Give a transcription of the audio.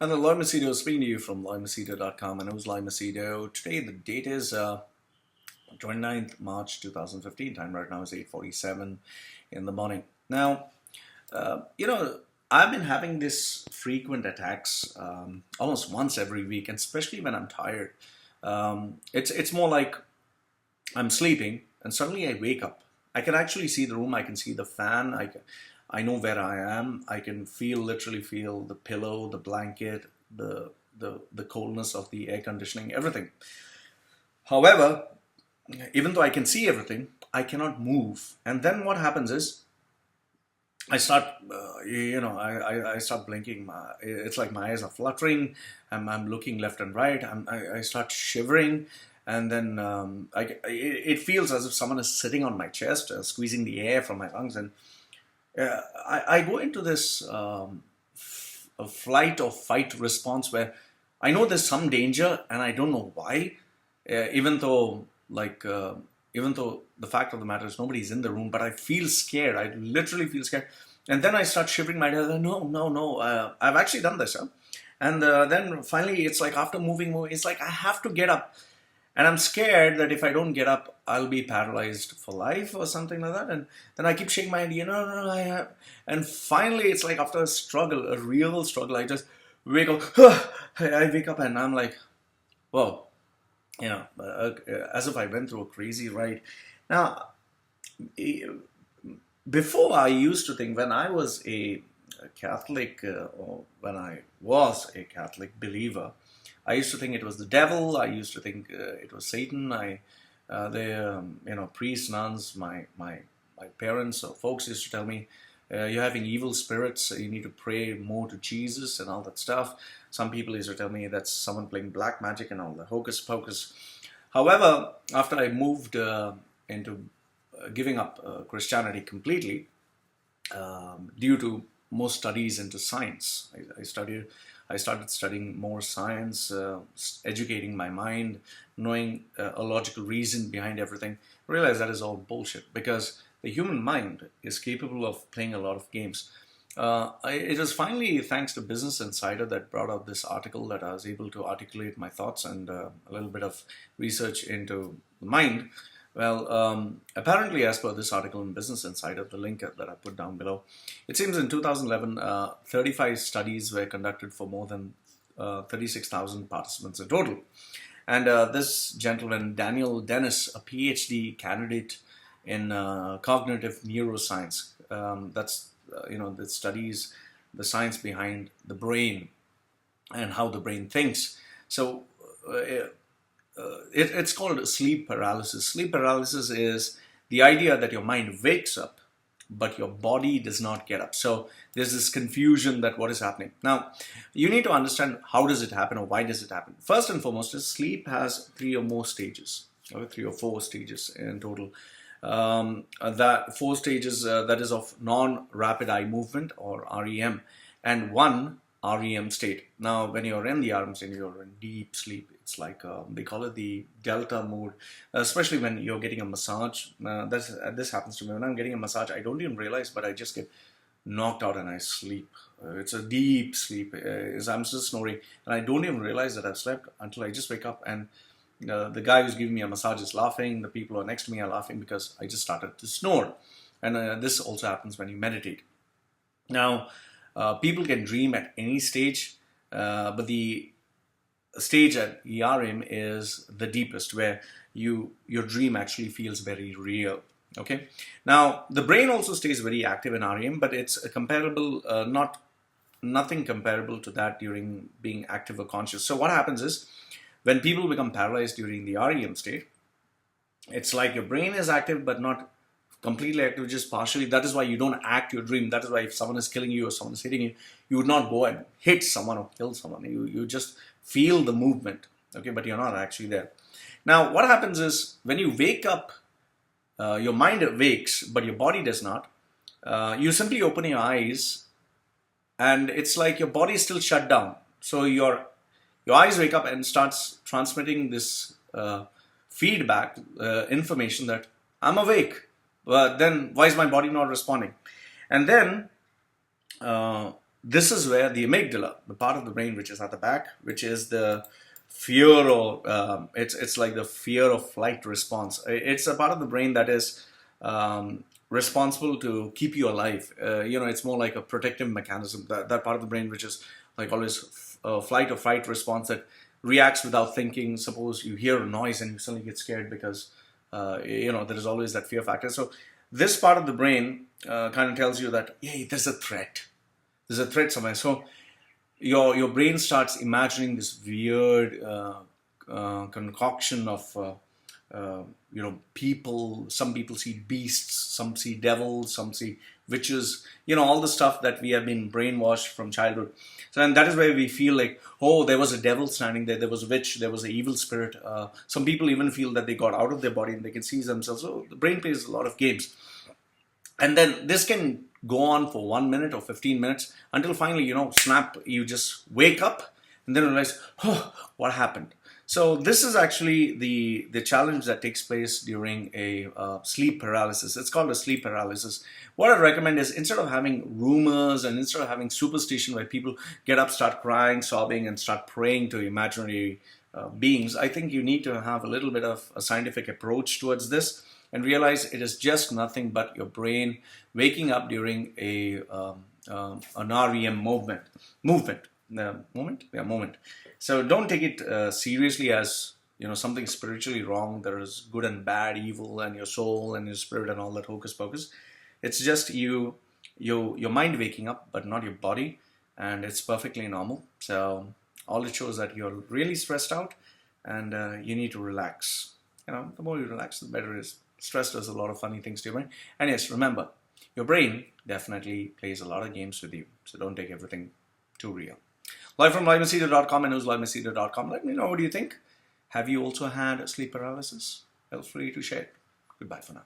Hello, Loy Machedo speaking to you from loymachedo.com. My name is Loy Machedo. Today the date is 29th March 2015. Time right now is 8:47 in the morning. Now, I've been having this frequent attacks almost once every week, and especially when I'm tired. It's more like I'm sleeping and suddenly I wake up. I can actually see the room. I can see the fan. I know where I am. I can literally feel the pillow, the blanket, the coldness of the air conditioning, everything. However, even though I can see everything, I cannot move. And then what happens is I start, I start blinking. It's like my eyes are fluttering. I'm looking left and right. I start shivering, and then it feels as if someone is sitting on my chest, squeezing the air from my lungs, and I go into this a flight or fight response where I know there's some danger and I don't know why, even though even though the fact of the matter is nobody's in the room, but I feel scared. I literally feel scared, and then I start shivering my head. No, I've actually done this, huh? And then finally, it's like after moving, it's like I have to get up. And I'm scared that if I don't get up, I'll be paralyzed for life or something like that. And then I keep shaking my head, no, I have. And finally, it's like after a struggle, a real struggle, I just wake up. I wake up and I'm like, whoa, as if I went through a crazy ride. Now, before I used to think when I was a Catholic, or when I was a Catholic believer, I used to think it was the devil. I used to think it was Satan. Priests, nuns, my parents or folks used to tell me, you're having evil spirits. You need to pray more to Jesus and all that stuff. Some people used to tell me that's someone playing black magic and all the hocus pocus. However, after I moved into giving up Christianity completely, due to more studies into science, I started studying more science, educating my mind, knowing a logical reason behind everything. I realized that is all bullshit because the human mind is capable of playing a lot of games. It was finally thanks to Business Insider that brought out this article that I was able to articulate my thoughts and a little bit of research into the mind. Well, apparently, as per this article in Business Insider, the link that I put down below, it seems in 2011, 35 studies were conducted for more than 36,000 participants in total. And this gentleman, Denis, a PhD candidate in cognitive neuroscience, that studies the science behind the brain and how the brain thinks. So, it's called sleep paralysis. Sleep paralysis is the idea that your mind wakes up, but your body does not get up. So there's this confusion that what is happening. Now, you need to understand how does it happen or why does it happen. First and foremost, is sleep has 3 or more stages, or 3 or 4 stages in total. That 4 stages that is of non-rapid eye movement or REM, and 1 REM state. Now, when you're in the REM state, you're in deep sleep. It's like they call it the delta mode, especially when you're getting a massage. This happens to me when I'm getting a massage. I don't even realize, but I just get knocked out and I sleep. It's a deep sleep. I'm just snoring, and I don't even realize that I've slept until I just wake up. And the guy who's giving me a massage is laughing. The people who are next to me are laughing because I just started to snore. And this also happens when you meditate. Now, people can dream at any stage, but the stage at ERM is the deepest, where your dream actually feels very real. Okay. Now, the brain also stays very active in REM, but it's comparable, nothing comparable to that during being active or conscious. So what happens is when people become paralyzed during the REM state, it's like your brain is active, but not completely active, just partially. That is why you don't act your dream. That is why if someone is killing you or someone is hitting you, you would not go and hit someone or kill someone. You just feel the movement, okay, but you're not actually there. Now, what happens is when you wake up, your mind wakes, but your body does not. You simply open your eyes, and it's like your body is still shut down. So your eyes wake up and starts transmitting this feedback information that I'm awake. But then why is my body not responding? And then this is where the amygdala, the part of the brain which is at the back, which is the fear, or it's like the fear of flight response. It's a part of the brain that is responsible to keep you alive. It's more like a protective mechanism. That part of the brain which is like always flight or fight response, that reacts without thinking. Suppose you hear a noise and you suddenly get scared because there is always that fear factor. So this part of the brain kind of tells you that, hey, there's a threat. There's a threat somewhere. So your brain starts imagining this weird concoction of people. Some people see beasts, some see devils, some see witches, all the stuff that we have been brainwashed from childhood. So, and that is where we feel like, oh, there was a devil standing there, there was a witch, there was an evil spirit. Some people even feel that they got out of their body and they can see themselves. So the brain plays a lot of games. And then this can go on for 1 minute or 15 minutes until finally, snap, you just wake up and then realize, oh, what happened? So this is actually the challenge that takes place during a sleep paralysis. It's called a sleep paralysis. What I recommend is, instead of having rumors and instead of having superstition where people get up, start crying, sobbing, and start praying to imaginary beings, I think you need to have a little bit of a scientific approach towards this and realize it is just nothing but your brain waking up during an REM movement. So don't take it seriously as something spiritually wrong. There is good and bad, evil, and your soul and your spirit and all that hocus pocus. It's just your mind waking up, but not your body, and it's perfectly normal. So all it shows that you're really stressed out, and you need to relax. The more you relax, the better it is. Stress does a lot of funny things to your brain. And yes, remember, your brain definitely plays a lot of games with you. So don't take everything too real. Live from loymachedo.com and loymachedo.com. Let me know, what do you think? Have you also had sleep paralysis? Feel free to share. Goodbye for now.